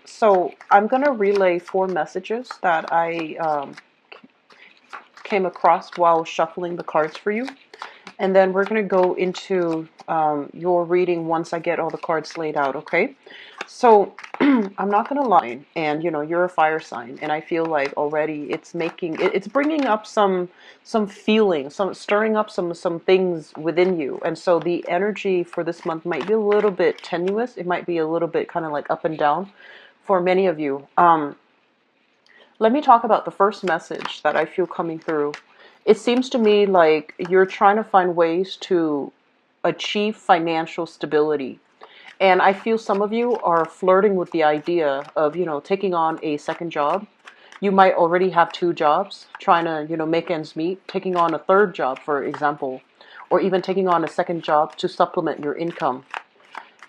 So I'm going to relay four messages that I came across while shuffling the cards for you. And then we're going to go into your reading once I get all the cards laid out, okay? So I'm not going to lie, and you're a fire sign, and I feel like already it's bringing up some feelings, some stirring up some things within you. And so the energy for this month might be a little bit tenuous. It might be a little bit kind of like up and down for many of you. Let me talk about the first message that I feel coming through. It seems to me like you're trying to find ways to achieve financial stability. And I feel some of you are flirting with the idea of, taking on a second job. You might already have two jobs, trying to, make ends meet, taking on a third job, for example, or even taking on a second job to supplement your income.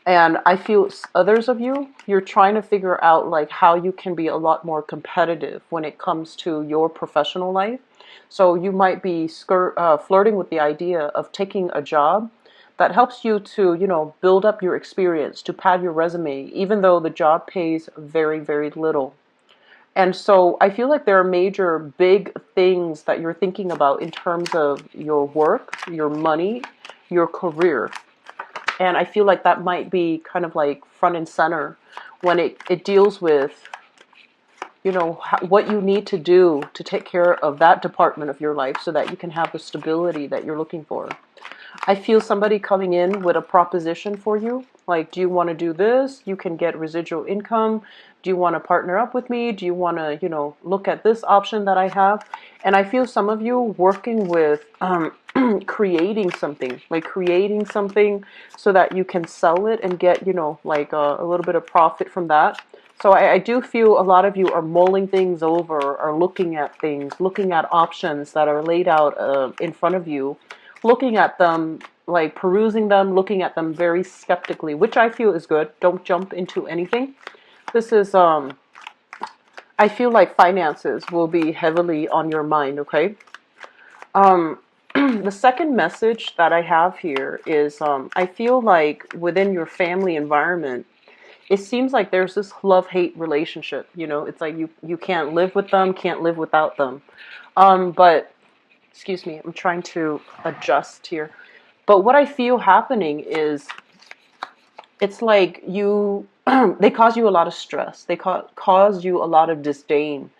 And I feel others of you, you're trying to figure out like how you can be a lot more competitive when it comes to your professional life. So you might be flirting with the idea of taking a job that helps you to, build up your experience, to pad your resume, even though the job pays very, very little. And so I feel like there are major big things that you're thinking about in terms of your work, your money, your career. And I feel like that might be kind of like front and center when it deals with, what you need to do to take care of that department of your life so that you can have the stability that you're looking for. I feel somebody coming in with a proposition for you. Like, do you want to do this? You can get residual income. Do you want to partner up with me? Do you want to, look at this option that I have? And I feel some of you working with creating something so that you can sell it and get, like a little bit of profit from that. So I do feel a lot of you are mulling things over, or looking at things, looking at options that are laid out in front of you, looking at them, like perusing them, looking at them very skeptically, which I feel is good. Don't jump into anything. This is, I feel like finances will be heavily on your mind, okay? The second message that I have here is I feel like within your family environment, it seems like there's this love-hate relationship. It's like you can't live with them, can't live without them. But excuse me, I'm trying to adjust here. But what I feel happening is it's like they cause you a lot of stress. They cause you a lot of disdain.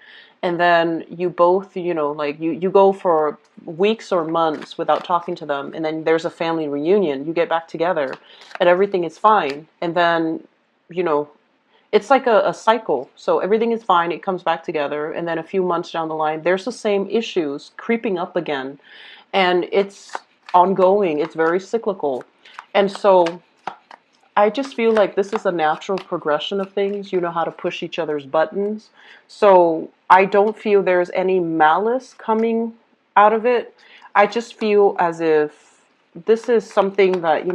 And then you both, like you go for weeks or months without talking to them. And then there's a family reunion. You get back together and everything is fine. And then, you know, it's like a cycle. So everything is fine. It comes back together. And then a few months down the line, there's the same issues creeping up again. And it's ongoing. It's very cyclical. And so I just feel like this is a natural progression of things. You know how to push each other's buttons. So I don't feel there's any malice coming out of it. I just feel as if this is something that,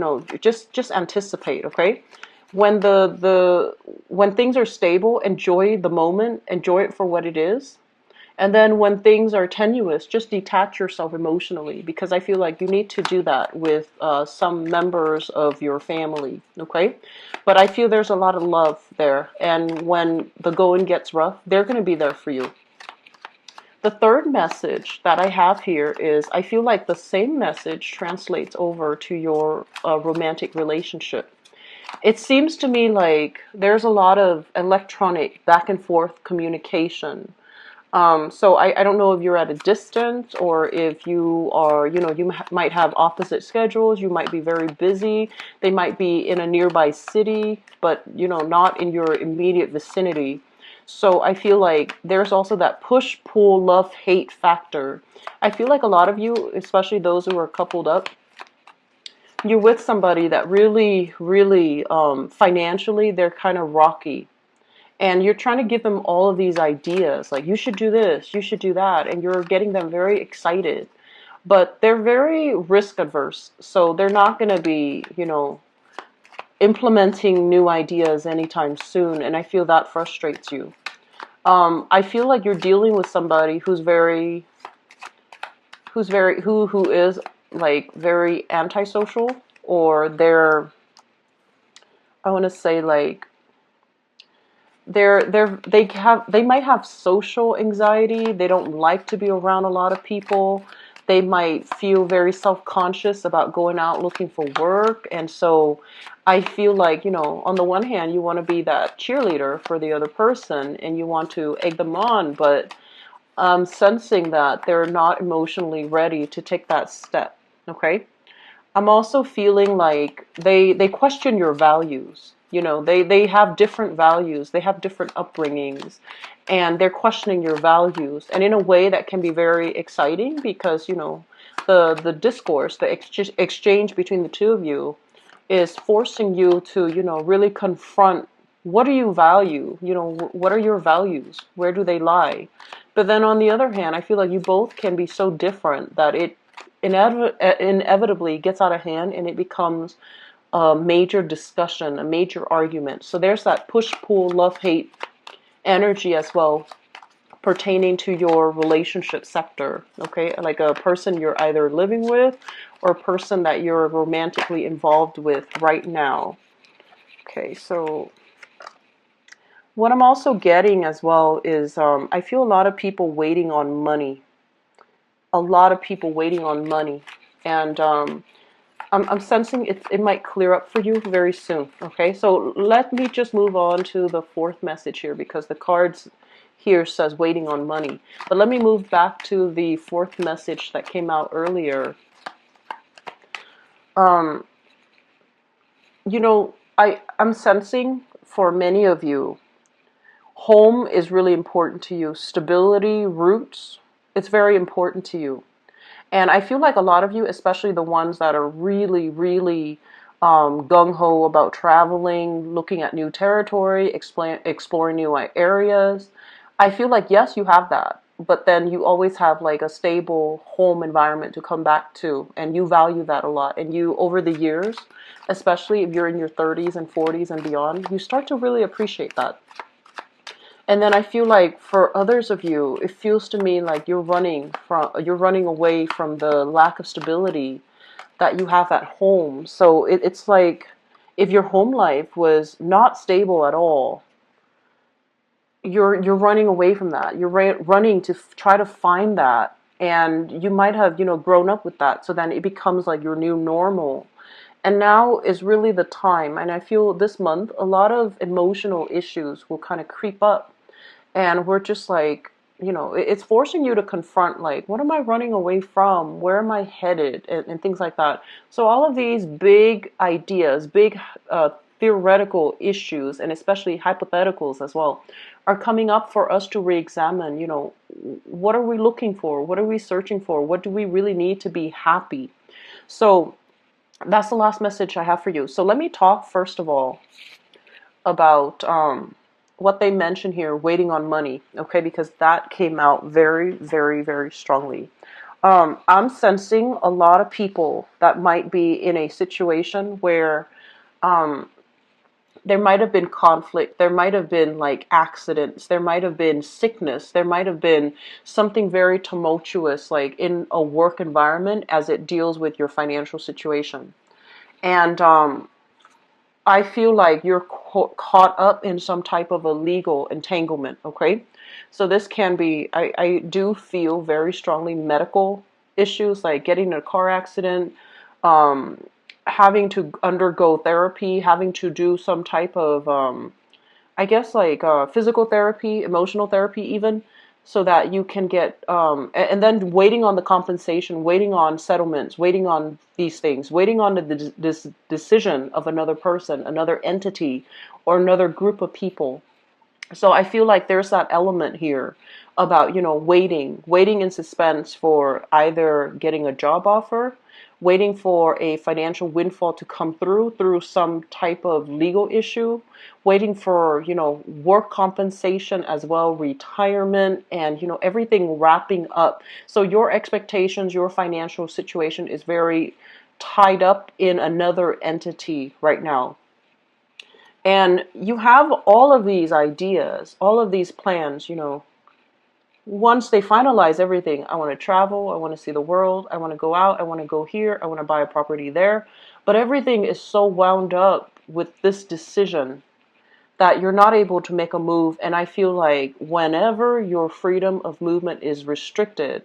just anticipate, okay? When things are stable, enjoy the moment, enjoy it for what it is. And then when things are tenuous, just detach yourself emotionally, because I feel like you need to do that with some members of your family, okay? But I feel there's a lot of love there. And when the going gets rough, they're going to be there for you. The third message that I have here is I feel like the same message translates over to your romantic relationship. It seems to me like there's a lot of electronic back and forth communication. So I don't know if you're at a distance or if you are, you might have opposite schedules. You might be very busy. They might be in a nearby city, but, not in your immediate vicinity. So I feel like there's also that push, pull, love, hate factor. I feel like a lot of you, especially those who are coupled up, you're with somebody that really, really, financially, they're kind of rocky. And you're trying to give them all of these ideas, like you should do this, you should do that, and you're getting them very excited. But they're very risk adverse, so they're not going to be, implementing new ideas anytime soon, and I feel that frustrates you. I feel like you're dealing with somebody who is like very antisocial, or they're, I want to say like they might have social anxiety. They don't like to be around a lot of people. They might feel very self-conscious about going out looking for work. And so I feel like, on the one hand, you want to be that cheerleader for the other person and you want to egg them on, but I'm sensing that they're not emotionally ready to take that step. Okay? I'm also feeling like they question your values. They have different values. They have different upbringings, and they're questioning your values. And in a way that can be very exciting because the discourse, the exchange between the two of you, is forcing you to really confront what do you value. What are your values? Where do they lie? But then on the other hand, I feel like you both can be so different that it inevitably gets out of hand and it becomes a major discussion, a major argument. So there's that push, pull, love, hate energy as well pertaining to your relationship sector, okay? Like a person you're either living with or a person that you're romantically involved with right now. Okay, so what I'm also getting as well is I feel a lot of people waiting on money. A lot of people waiting on money. And I'm sensing it might clear up for you very soon. Okay, so let me just move on to the fourth message here because the cards here says waiting on money. But let me move back to the fourth message that came out earlier. Um, I'm sensing for many of you, home is really important to you. Stability, roots, it's very important to you. And I feel like a lot of you, especially the ones that are really, really gung-ho about traveling, looking at new territory, exploring new areas, I feel like, yes, you have that. But then you always have like a stable home environment to come back to. And you value that a lot. And you, over the years, especially if you're in your 30s and 40s and beyond, you start to really appreciate that. And then I feel like for others of you, it feels to me like you're running away from the lack of stability that you have at home. So it's like if your home life was not stable at all, you're running away from that. You're running to try to find that, and you might have grown up with that. So then it becomes like your new normal. And now is really the time. And I feel this month a lot of emotional issues will kind of creep up. And we're just like, it's forcing you to confront, like, what am I running away from? Where am I headed? And things like that. So all of these big ideas, big theoretical issues, and especially hypotheticals as well, are coming up for us to re-examine, what are we looking for? What are we searching for? What do we really need to be happy? So that's the last message I have for you. So let me talk first of all about what they mention here, waiting on money, okay, because that came out very, very, very strongly. I'm sensing a lot of people that might be in a situation where there might have been conflict, there might have been like accidents, there might have been sickness, there might have been something very tumultuous like in a work environment as it deals with your financial situation. And I feel like you're caught up in some type of a legal entanglement, okay? So this can be, I do feel very strongly medical issues like getting in a car accident, um, having to undergo therapy, having to do some type of I guess like physical therapy, emotional therapy even, so that you can get, and then waiting on the compensation, waiting on settlements, waiting on these things, waiting on this decision of another person, another entity, or another group of people. So I feel like there's that element here about, waiting in suspense for either getting a job offer, waiting for a financial windfall to come through some type of legal issue, waiting for, work compensation as well, retirement, and, everything wrapping up. So your expectations, your financial situation is very tied up in another entity right now. And you have all of these ideas, all of these plans, once they finalize everything, I want to travel, I want to see the world, I want to go out, I want to go here, I want to buy a property there. But everything is so wound up with this decision that you're not able to make a move. And I feel like whenever your freedom of movement is restricted,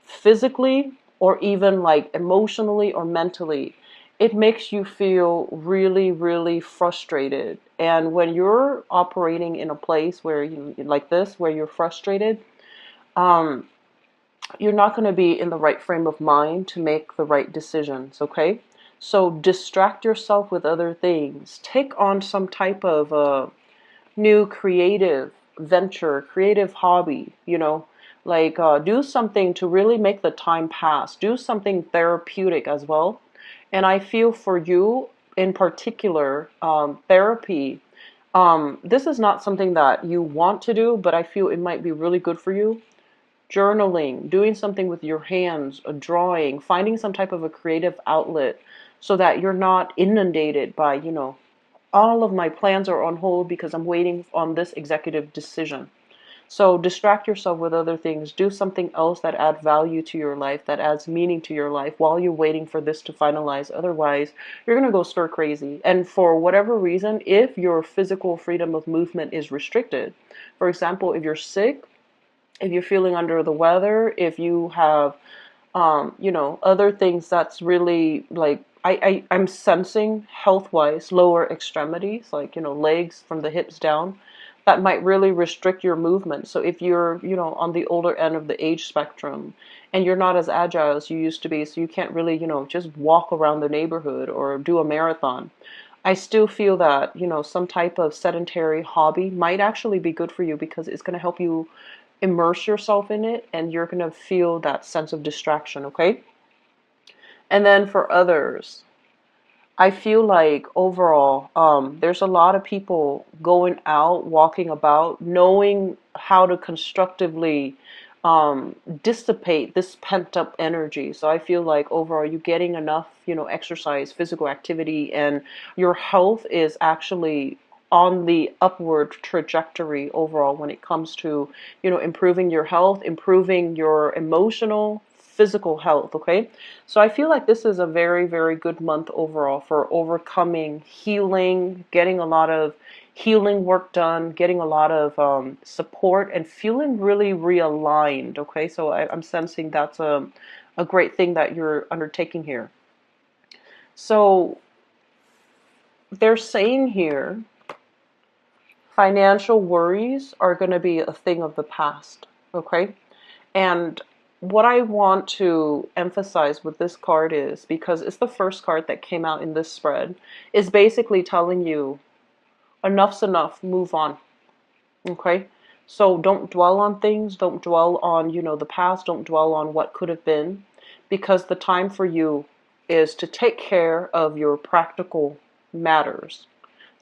physically or even like emotionally or mentally, it makes you feel really, really frustrated. And when you're operating in a place where you like this, where you're frustrated, um, you're not going to be in the right frame of mind to make the right decisions, okay? So distract yourself with other things. Take on some type of new creative venture, creative hobby, like do something to really make the time pass. Do something therapeutic as well. And I feel for you in particular, therapy. This is not something that you want to do, but I feel it might be really good for you. Journaling, doing something with your hands, a drawing, finding some type of a creative outlet so that you're not inundated by, all of my plans are on hold because I'm waiting on this executive decision. So distract yourself with other things. Do something else that adds value to your life, that adds meaning to your life while you're waiting for this to finalize. Otherwise, you're going to go stir crazy. And for whatever reason, if your physical freedom of movement is restricted, for example, if you're sick, if you're feeling under the weather, if you have, other things that's really like, I'm sensing health-wise lower extremities, like, legs from the hips down, that might really restrict your movement. So if you're, on the older end of the age spectrum and you're not as agile as you used to be, so you can't really, just walk around the neighborhood or do a marathon, I still feel that, some type of sedentary hobby might actually be good for you because it's going to help you immerse yourself in it and you're going to feel that sense of distraction, okay? And then for others, I feel like overall, there's a lot of people going out, walking about, knowing how to constructively dissipate this pent up energy. So I feel like overall, you're getting enough, exercise, physical activity, and your health is actually on the upward trajectory overall when it comes to, improving your health, improving your emotional, physical health, okay? So I feel like this is a very, very good month overall for overcoming, healing, getting a lot of healing work done, getting a lot of support, and feeling really realigned, okay? So I'm sensing that's a great thing that you're undertaking here. So they're saying here, financial worries are going to be a thing of the past, okay? And what I want to emphasize with this card is, because it's the first card that came out in this spread, is basically telling you enough's enough, move on, okay? So don't dwell on things, don't dwell on, the past, don't dwell on what could have been, because the time for you is to take care of your practical matters.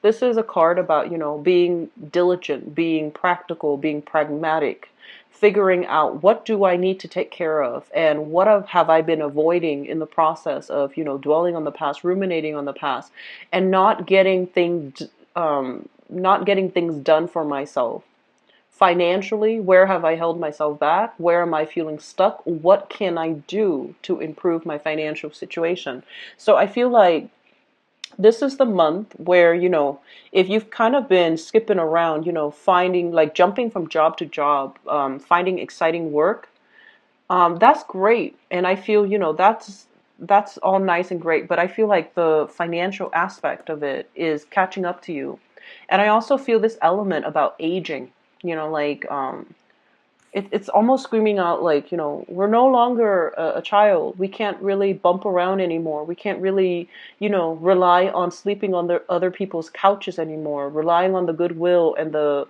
This is a card about, being diligent, being practical, being pragmatic, figuring out what do I need to take care of and what have I been avoiding in the process of, dwelling on the past, ruminating on the past, and not getting things done for myself. Financially, where have I held myself back? Where am I feeling stuck? What can I do to improve my financial situation? So I feel like this is the month where, if you've kind of been skipping around, finding, like jumping from job to job, finding exciting work, that's great. And I feel, that's all nice and great. But I feel like the financial aspect of it is catching up to you. And I also feel this element about aging, like, it's almost screaming out like, we're no longer a child. We can't really bump around anymore. We can't really, rely on sleeping on the other people's couches anymore, relying on the goodwill and the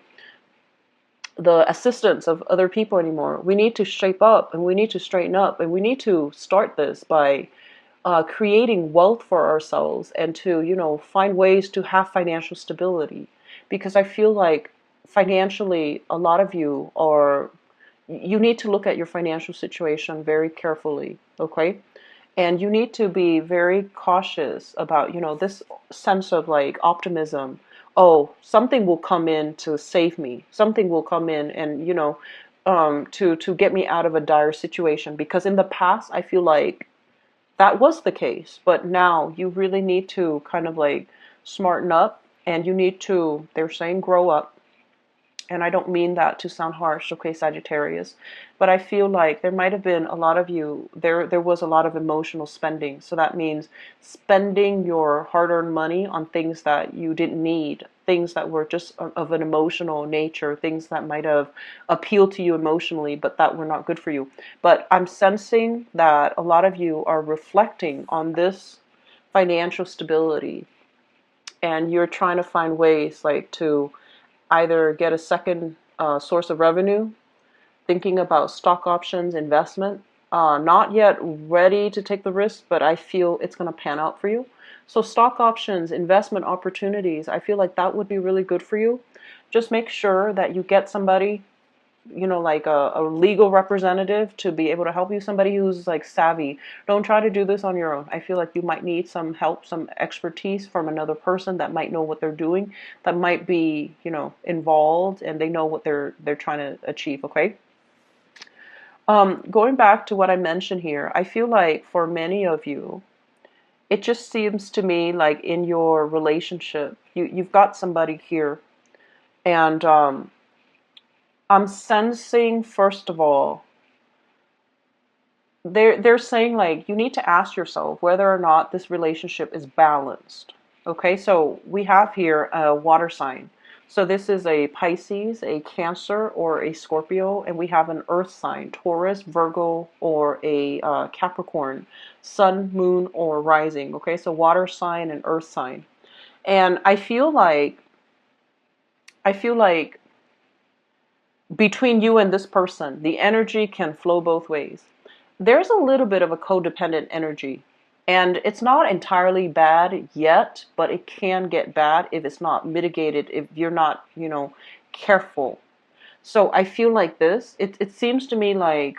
assistance of other people anymore. We need to shape up and we need to straighten up and we need to start this by creating wealth for ourselves and to, find ways to have financial stability. Because I feel like financially, a lot of you need to look at your financial situation very carefully, okay? And you need to be very cautious about, this sense of like optimism. Oh, something will come in to save me. Something will come in and, to get me out of a dire situation. Because in the past, I feel like that was the case. But now you really need to kind of like smarten up And you need to, they're saying, grow up. And I don't mean that to sound harsh, okay, Sagittarius, but I feel like there might have been a lot of you, there was a lot of emotional spending. So that means spending your hard-earned money on things that you didn't need, things that were just of an emotional nature, things that might have appealed to you emotionally, but that were not good for you. But I'm sensing that a lot of you are reflecting on this financial stability, and you're trying to find ways like to either get a second source of revenue, thinking about stock options, investment. Not yet ready to take the risk, but I feel it's going to pan out for you. So stock options, investment opportunities, I feel like that would be really good for you. Just make sure that you get somebody, like a legal representative to be able to help you, somebody who's like savvy. Don't try to do this on your own. I feel like you might need some help, some expertise from another person that might know what they're doing, that might be, involved, and they know what they're trying to achieve, okay? Going back to what I mentioned here, I feel like for many of you, it just seems to me like in your relationship, you've got somebody here, and I'm sensing, first of all, they're saying like you need to ask yourself whether or not this relationship is balanced. Okay, so we have here a water sign. So this is a Pisces, a Cancer, or a Scorpio, and we have an earth sign, Taurus, Virgo, or a Capricorn, Sun, Moon, or Rising. Okay, so water sign and earth sign. And I feel like between you and this person, the energy can flow both ways. There's a little bit of a codependent energy, and it's not entirely bad yet, but it can get bad if it's not mitigated, if you're not, careful. So I feel like this, it seems to me like,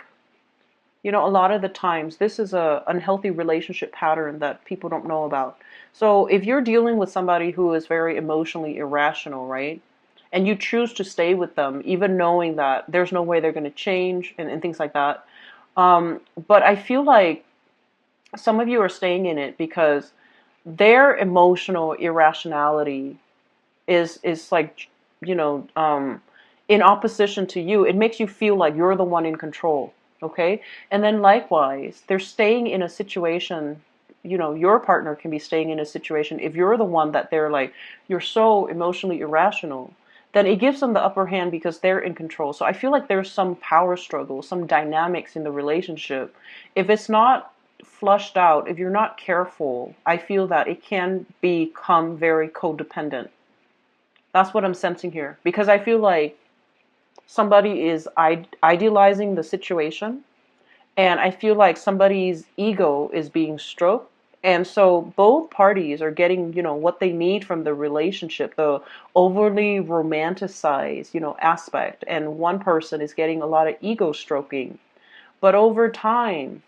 a lot of the times this is a unhealthy relationship pattern that people don't know about. So if you're dealing with somebody who is very emotionally irrational, right? And you choose to stay with them, even knowing that there's no way they're going to change, and things like that. But I feel like some of you are staying in it because their emotional irrationality is like, you know, um, in opposition to you. It makes you feel like you're the one in control. Okay. And then likewise, they're staying in a situation, your partner can be staying in a situation. If you're the one that they're like, you're so emotionally irrational, then it gives them the upper hand because they're in control. So I feel like there's some power struggle, some dynamics in the relationship. If it's not flushed out, if you're not careful, I feel that it can become very codependent. That's what I'm sensing here. Because I feel like somebody is idealizing the situation, and I feel like somebody's ego is being stroked. And so both parties are getting, what they need from the relationship, the overly romanticized, aspect. And one person is getting a lot of ego stroking. But over time,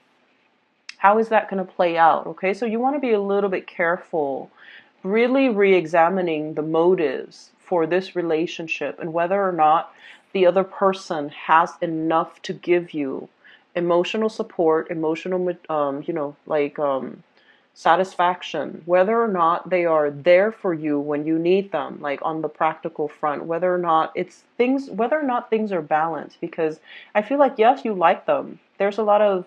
how is that going to play out? Okay, so you want to be a little bit careful, really re-examining the motives for this relationship and whether or not the other person has enough to give you emotional support, emotional, satisfaction, whether or not they are there for you when you need them, like on the practical front, whether or not things are balanced. Because I feel like, yes, you like them. There's a lot of,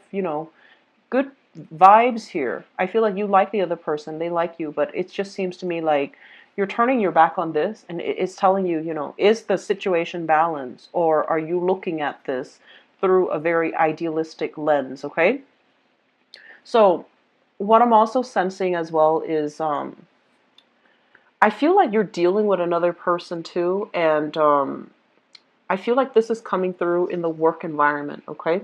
good vibes here. I feel like you like the other person, they like you, but it just seems to me like you're turning your back on this, and it's telling you, is the situation balanced, or are you looking at this through a very idealistic lens, okay? So what I'm also sensing as well is I feel like you're dealing with another person too, and I feel like this is coming through in the work environment, okay?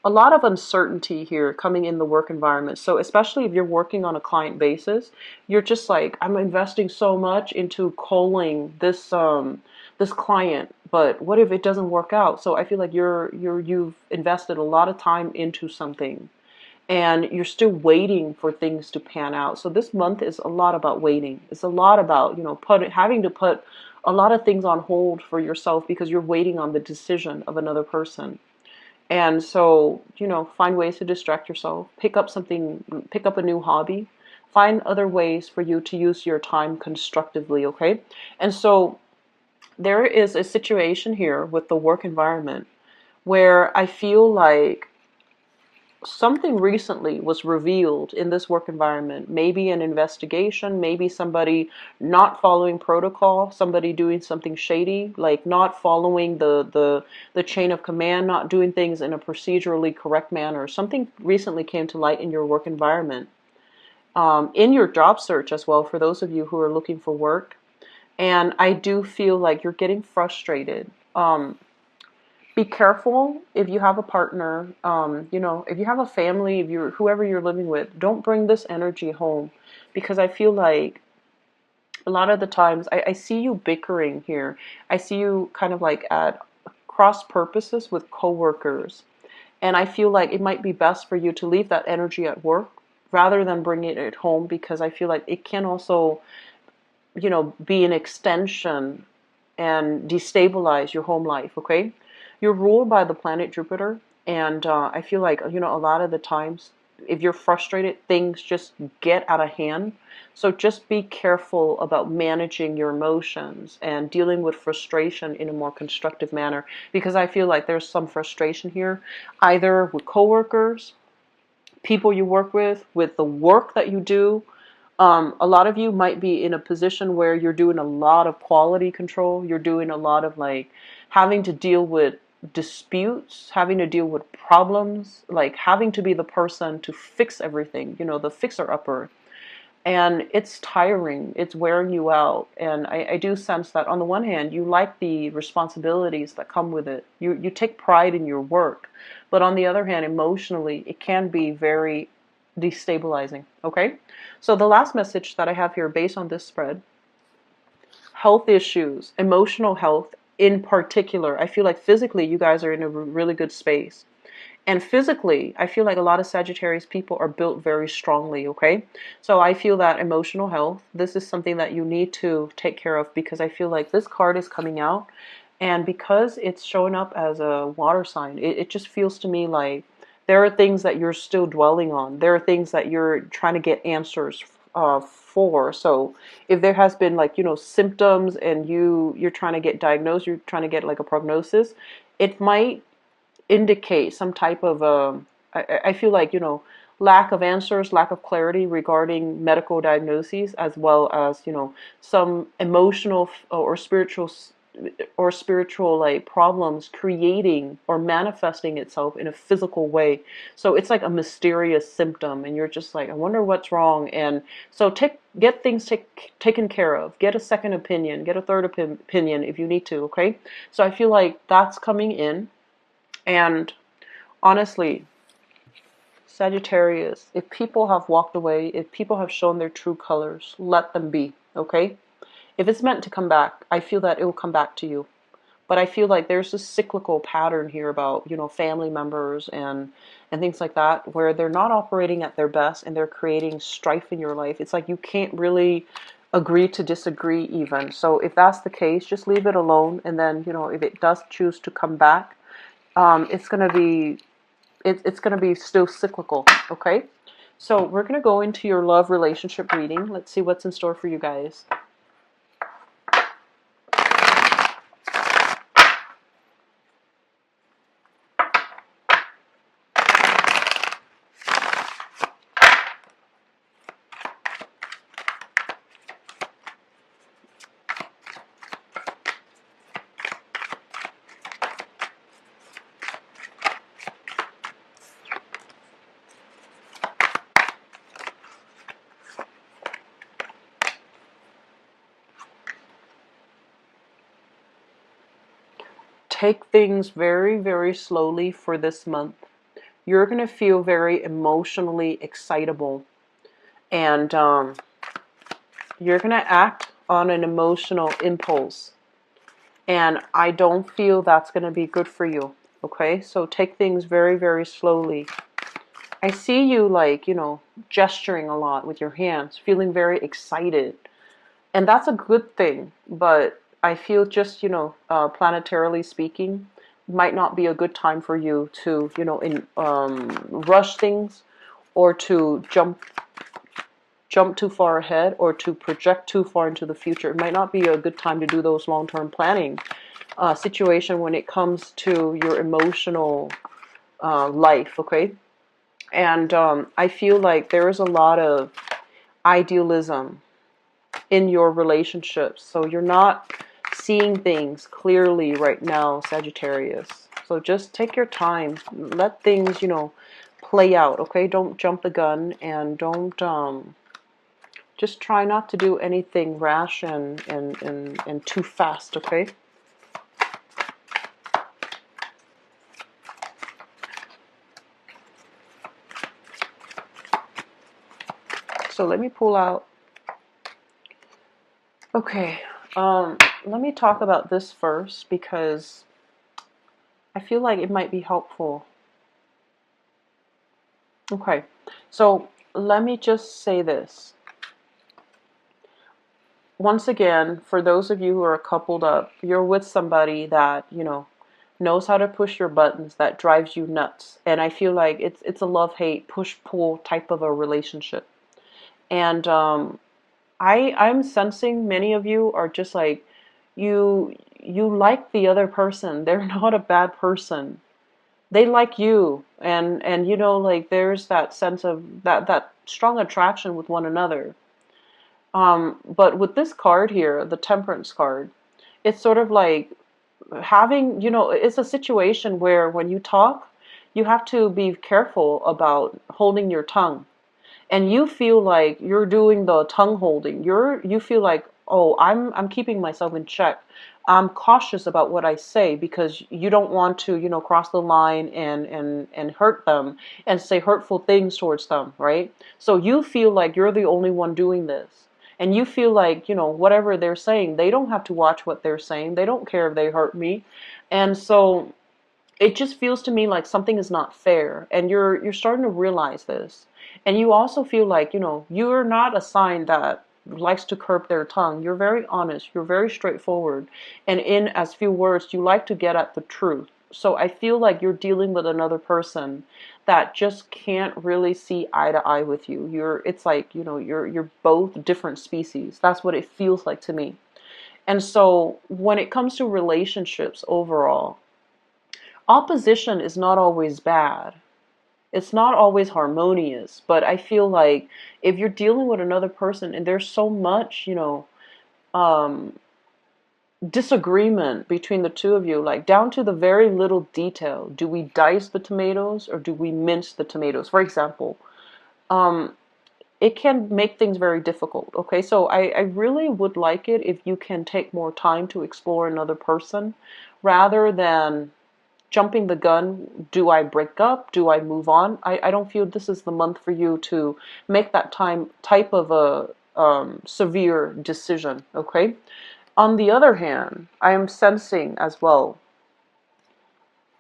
A lot of uncertainty here coming in the work environment. So especially if you're working on a client basis, you're just like, I'm investing so much into calling this client, but what if it doesn't work out? So I feel like you've invested a lot of time into something, and you're still waiting for things to pan out. So this month is a lot about waiting. It's a lot about, having to put a lot of things on hold for yourself because you're waiting on the decision of another person. And so, find ways to distract yourself, pick up a new hobby Find other ways for you to use your time constructively, okay? And so there is a situation here with the work environment where I feel like something recently was revealed in this work environment. Maybe an investigation, maybe somebody not following protocol, somebody doing something shady, like not following the chain of command, not doing things in a procedurally correct manner. Something recently came to light in your work environment, in your job search as well, for those of you who are looking for work. And I do feel like you're getting frustrated. Be careful if you have a partner, if you have a family, if you're whoever you're living with, don't bring this energy home, because I feel like a lot of the times I see you bickering here. I see you kind of like at cross purposes with coworkers, and I feel like it might be best for you to leave that energy at work rather than bringing it home, because I feel like it can also, be an extension and destabilize your home life, okay? You're ruled by the planet Jupiter, and I feel like, a lot of the times, if you're frustrated, things just get out of hand. So just be careful about managing your emotions and dealing with frustration in a more constructive manner, because I feel like there's some frustration here, either with coworkers, people you work with the work that you do. A lot of you might be in a position where you're doing a lot of quality control. You're doing a lot of like having to deal with disputes, having to deal with problems, like having to be the person to fix everything, the fixer-upper. And it's tiring, it's wearing you out. And I do sense that on the one hand, you like the responsibilities that come with it. You take pride in your work. But on the other hand, emotionally, it can be very destabilizing, okay? So the last message that I have here based on this spread, health issues, emotional health in particular. I feel like physically you guys are in a really good space. And physically, I feel like a lot of Sagittarius people are built very strongly, okay? So I feel that emotional health, this is something that you need to take care of, because I feel like this card is coming out, and because it's showing up as a water sign, it just feels to me like there are things that you're still dwelling on. There are things that you're trying to get answers for. So if there has been like, symptoms and you're trying to get diagnosed, you're trying to get like a prognosis, it might indicate some type of I feel like, lack of answers, lack of clarity regarding medical diagnoses, as well as, some emotional or spiritual like problems creating or manifesting itself in a physical way. So it's like a mysterious symptom, and you're just like, I wonder what's wrong. And so get things taken care of. Get a second opinion, get a third opinion if you need to, okay? So I feel like that's coming in. And honestly, Sagittarius, if people have walked away, if people have shown their true colors, let them be, okay? If it's meant to come back, I feel that it will come back to you. But I feel like there's this cyclical pattern here about, family members and things like that, where they're not operating at their best and they're creating strife in your life. It's like you can't really agree to disagree even. So if that's the case, just leave it alone. And then, if it does choose to come back, it's gonna be it's gonna be still cyclical, okay? So we're gonna go into your love relationship reading. Let's see what's in store for you guys. Take things very, very slowly for this month. You're going to feel very emotionally excitable, and you're going to act on an emotional impulse. And I don't feel that's going to be good for you, okay? So take things very, very slowly. I see you like, gesturing a lot with your hands, feeling very excited. And that's a good thing, but I feel just, planetarily speaking, might not be a good time for you to, rush things or to jump jump too far ahead or to project too far into the future. It might not be a good time to do those long-term planning situation when it comes to your emotional life, okay? And I feel like there is a lot of idealism in your relationships. So you're not seeing things clearly right now, Sagittarius. So just take your time. Let things, play out, okay? Don't jump the gun, and don't just try not to do anything rash and too fast, okay? So let me pull out. Okay, let me talk about this first because I feel like it might be helpful. Okay, so let me just say this. Once again, for those of you who are coupled up, you're with somebody that, knows how to push your buttons, that drives you nuts. And I feel like it's a love-hate, push-pull type of a relationship. And I'm sensing many of you are just like, you like the other person. They're not a bad person. They like you, and like there's that sense of that strong attraction with one another. But with this card here, the Temperance card, it's sort of like having, it's a situation where when you talk, you have to be careful about holding your tongue. And you feel like you're doing the tongue holding. You feel like, oh, I'm keeping myself in check. I'm cautious about what I say because you don't want to, cross the line and hurt them and say hurtful things towards them, right? So you feel like you're the only one doing this. And you feel like, whatever they're saying, they don't have to watch what they're saying. They don't care if they hurt me. And so it just feels to me like something is not fair, and you're starting to realize this. And you also feel like, you're not a sign that likes to curb their tongue. You're very honest, you're very straightforward, and in as few words you like to get at the truth. So I feel like you're dealing with another person that just can't really see eye to eye with you. It's like, you're both different species. That's what it feels like to me. And so when it comes to relationships overall, opposition is not always bad. It's not always harmonious, but I feel like if you're dealing with another person and there's so much, um, disagreement between the two of you, like down to the very little detail. Do we dice the tomatoes or do we mince the tomatoes? For example, um, it can make things very difficult. Okay, so I really would like it if you can take more time to explore another person rather than jumping the gun. Do I break up? Do I move on? I don't feel this is the month for you to make that type of a severe decision, okay? On the other hand, I am sensing as well,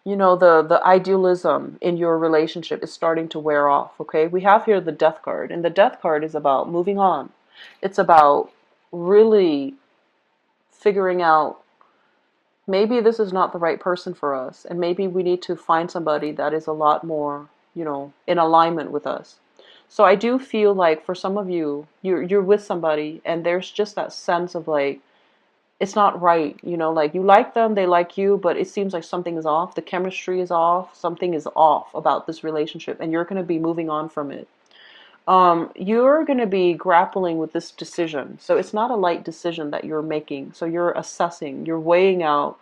the idealism in your relationship is starting to wear off, okay? We have here the Death card, and the Death card is about moving on. It's about really figuring out maybe this is not the right person for us, and maybe we need to find somebody that is a lot more, in alignment with us. So I do feel like for some of you, you're with somebody and there's just that sense of like it's not right, like you like them, they like you, but it seems like something is off. The chemistry is off. Something is off about this relationship, and you're going to be moving on from it. You're going to be grappling with this decision. So it's not a light decision that you're making. So you're assessing, you're weighing out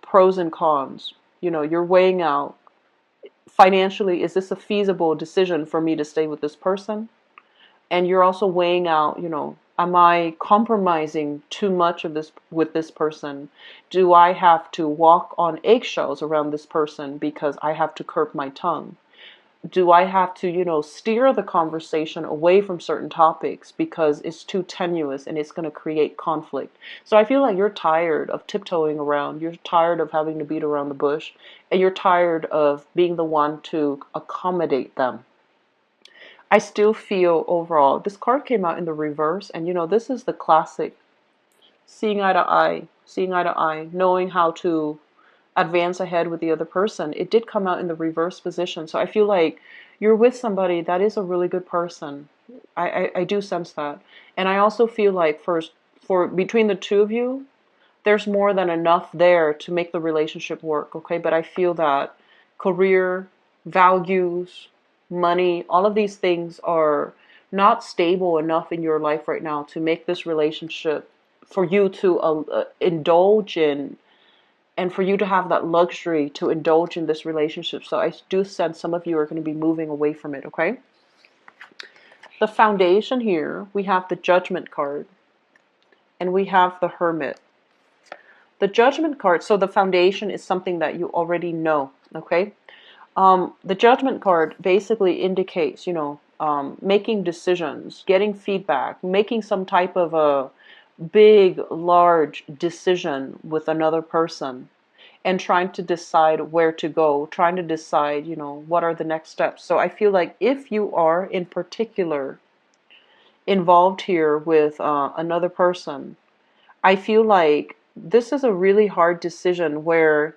pros and cons. You're weighing out financially, is this a feasible decision for me to stay with this person? And you're also weighing out, am I compromising too much of this with this person? Do I have to walk on eggshells around this person because I have to curb my tongue? Do I have to, steer the conversation away from certain topics because it's too tenuous and it's going to create conflict? So I feel like you're tired of tiptoeing around. You're tired of having to beat around the bush, and you're tired of being the one to accommodate them. I still feel overall, this card came out in the reverse, and this is the classic seeing eye to eye, knowing how to advance ahead with the other person, it did come out in the reverse position. So I feel like you're with somebody that is a really good person. I do sense that. And I also feel like for between the two of you, there's more than enough there to make the relationship work, okay? But I feel that career, values, money, all of these things are not stable enough in your life right now to make this relationship for you to indulge in, and for you to have that luxury to indulge in this relationship. So I do sense some of you are going to be moving away from it, okay? The foundation here, we have the Judgment card, and we have the Hermit. The Judgment card, so the foundation is something that you already know, okay? The Judgment card basically indicates, making decisions, getting feedback, making some type of a big, large decision with another person, and trying to decide where to go, trying to decide, what are the next steps. So I feel like if you are in particular involved here with another person, I feel like this is a really hard decision where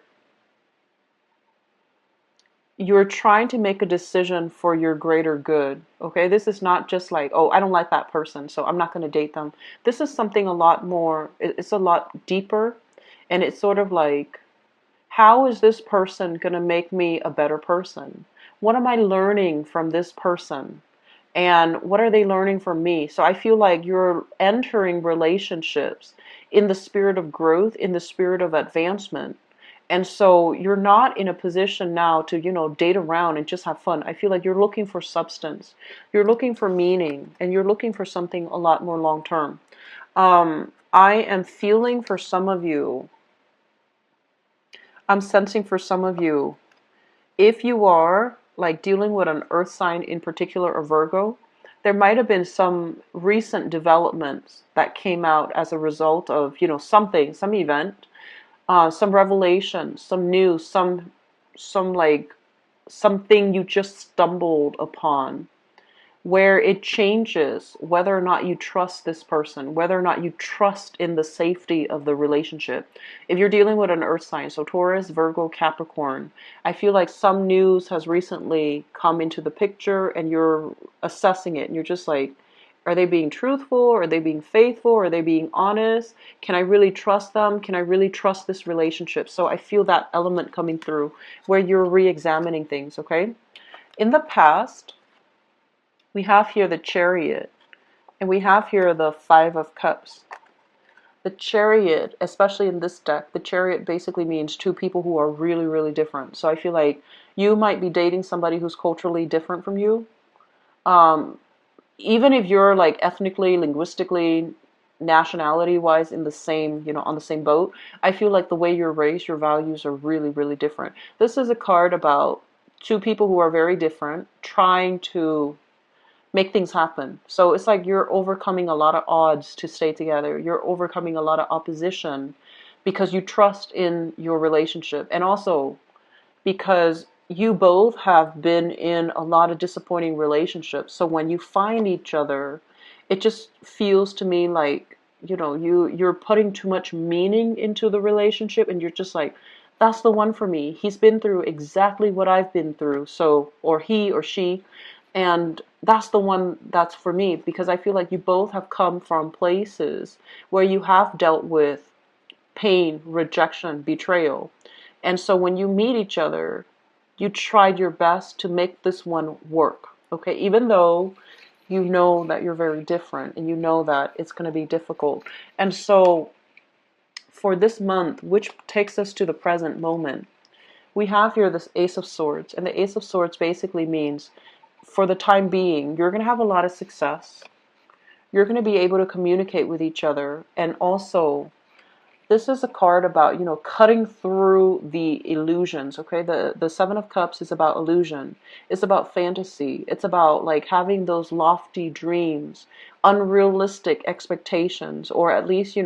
you're trying to make a decision for your greater good. Okay, this is not just like, oh, I don't like that person, so I'm not going to date them. This is something a lot more, it's a lot deeper, and it's sort of like, how is this person going to make me a better person? What am I learning from this person? And what are they learning from me? So I feel like you're entering relationships in the spirit of growth, in the spirit of advancement. And so you're not in a position now to, date around and just have fun. I feel like you're looking for substance. You're looking for meaning, and you're looking for something a lot more long term. I am feeling for some of you, I'm sensing for some of you, if you are like dealing with an earth sign in particular, or Virgo, there might have been some recent developments that came out as a result of, something, some event, some revelation, some news, some like something you just stumbled upon, where it changes whether or not you trust this person, whether or not you trust in the safety of the relationship. If you're dealing with an earth sign, so Taurus, Virgo, Capricorn, I feel like some news has recently come into the picture and you're assessing it and you're just like, are they being truthful? Are they being faithful? Are they being honest? Can I really trust them? Can I really trust this relationship? So I feel that element coming through where you're re-examining things, okay? In the past, we have here the Chariot, and we have here the Five of Cups. The Chariot, especially in this deck, the Chariot basically means two people who are really, really different. So I feel like you might be dating somebody who's culturally different from you. Even if you're like ethnically, linguistically, nationality-wise in the same, on the same boat, I feel like the way you're raised, your values are really, really different. This is a card about two people who are very different, trying to make things happen. So it's like you're overcoming a lot of odds to stay together. You're overcoming a lot of opposition because you trust in your relationship. And also because you both have been in a lot of disappointing relationships. So when you find each other, it just feels to me like, you're putting too much meaning into the relationship and you're just like, that's the one for me. He's been through exactly what I've been through. So, or he or she, and that's the one that's for me, because I feel like you both have come from places where you have dealt with pain, rejection, betrayal. And so when you meet each other, you tried your best to make this one work. Okay, even though you know that you're very different and you know that it's going to be difficult. And so for this month, which takes us to the present moment, we have here this Ace of Swords. And the Ace of Swords basically means, for the time being, you're going to have a lot of success. You're going to be able to communicate with each other. And also, this is a card about, cutting through the illusions, okay? The Seven of Cups is about illusion. It's about fantasy. It's about, like, having those lofty dreams, unrealistic expectations, or at least,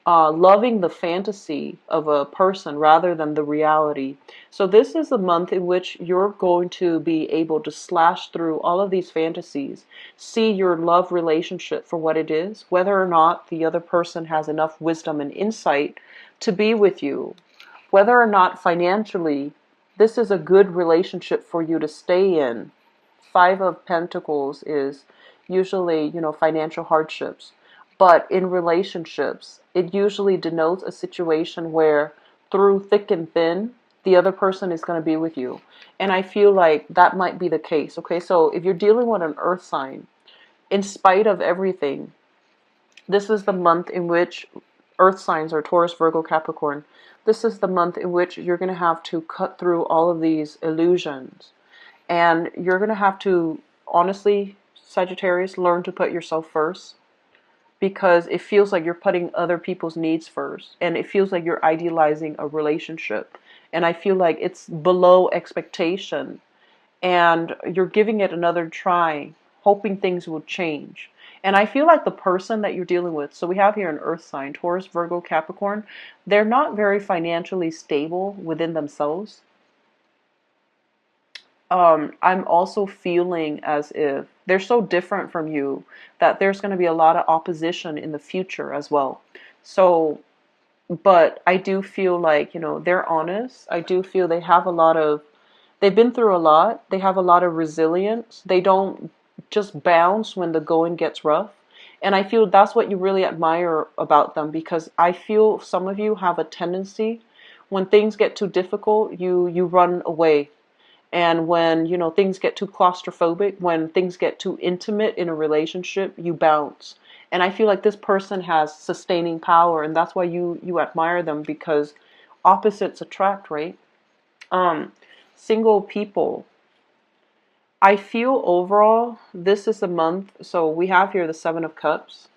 loving the fantasy of a person rather than the reality. So this is a month in which you're going to be able to slash through all of these fantasies, see your love relationship for what it is, whether or not the other person has enough wisdom and insight to be with you. Whether or not financially, this is a good relationship for you to stay in. Five of Pentacles is usually, financial hardships. But in relationships, it usually denotes a situation where through thick and thin, the other person is going to be with you. And I feel like that might be the case. Okay, so if you're dealing with an earth sign, in spite of everything, this is the month in which earth signs are Taurus, Virgo, Capricorn. This is the month in which you're going to have to cut through all of these illusions. And you're going to have to, honestly, Sagittarius, learn to put yourself first, because it feels like you're putting other people's needs first, and it feels like you're idealizing a relationship. And I feel like it's below expectation, and you're giving it another try, hoping things will change. And I feel like the person that you're dealing with, so we have here an earth sign, Taurus, Virgo, Capricorn, they're not very financially stable within themselves. I'm also feeling as if they're so different from you that there's going to be a lot of opposition in the future as well. So, but I do feel like, they're honest. I do feel they have they've been through a lot. They have a lot of resilience. They don't just bounce when the going gets rough. And I feel that's what you really admire about them, because I feel some of you have a tendency, when things get too difficult, you run away. And when, things get too claustrophobic, when things get too intimate in a relationship, you bounce. And I feel like this person has sustaining power, and that's why you admire them, because opposites attract, right? Single people. I feel overall, this is a month, so we have here the Seven of Cups.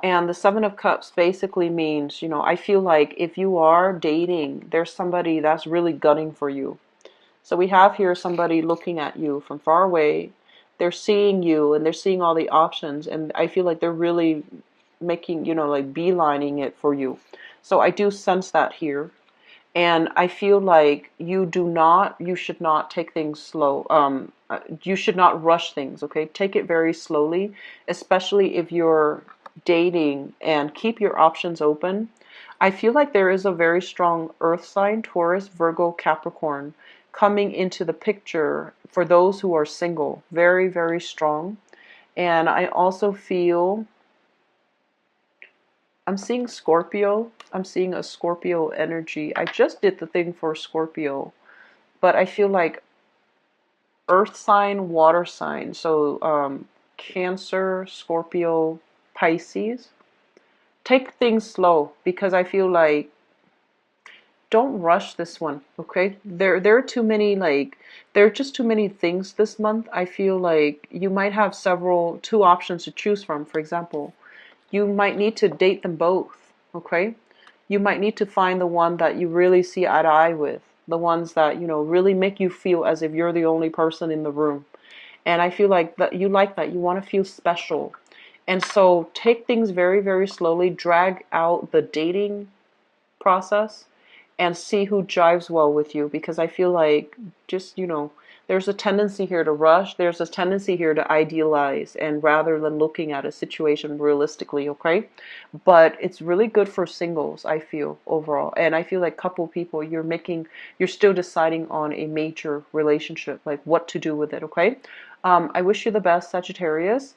And the Seven of Cups basically means, I feel like if you are dating, there's somebody that's really gunning for you. So we have here somebody looking at you from far away. They're seeing you, and they're seeing all the options. And I feel like they're really making, like beelining it for you. So I do sense that here. And I feel like you should not take things slow. You should not rush things, okay? Take it very slowly, especially if you're dating, and keep your options open. I feel like there is a very strong earth sign, Taurus, Virgo, Capricorn, coming into the picture for those who are single. Very, very strong. And I also feel, I'm seeing Scorpio. I'm seeing a Scorpio energy. I just did the thing for Scorpio, but I feel like earth sign, water sign. So Cancer, Scorpio, Pisces. Take things slow, because I feel like don't rush this one, okay? There are too many, there are just too many things this month. I feel like you might have two options to choose from. For example, you might need to date them both, okay? You might need to find the one that you really see eye to eye with, the ones that, really make you feel as if you're the only person in the room. And I feel like that you like that. You want to feel special. And so take things very, very slowly. Drag out the dating process and see who jives well with you, because I feel like just, there's a tendency here to rush. There's a tendency here to idealize, and rather than looking at a situation realistically, okay? But it's really good for singles, I feel, overall. And I feel like couple people, you're still deciding on a major relationship, like what to do with it, okay? I wish you the best, Sagittarius.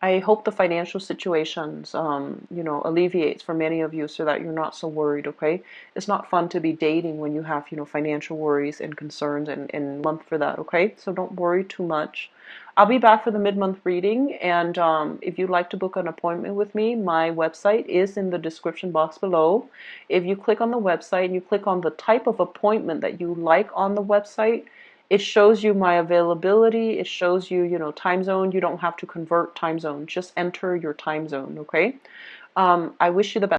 I hope the financial situations, alleviates for many of you, so that you're not so worried, okay? It's not fun to be dating when you have, financial worries and concerns, and month for that, okay? So don't worry too much. I'll be back for the mid-month reading, and if you'd like to book an appointment with me, my website is in the description box below. If you click on the website and you click on the type of appointment that you like on the website, it shows you my availability. It shows you, time zone. You don't have to convert time zone. Just enter your time zone, okay? I wish you the best.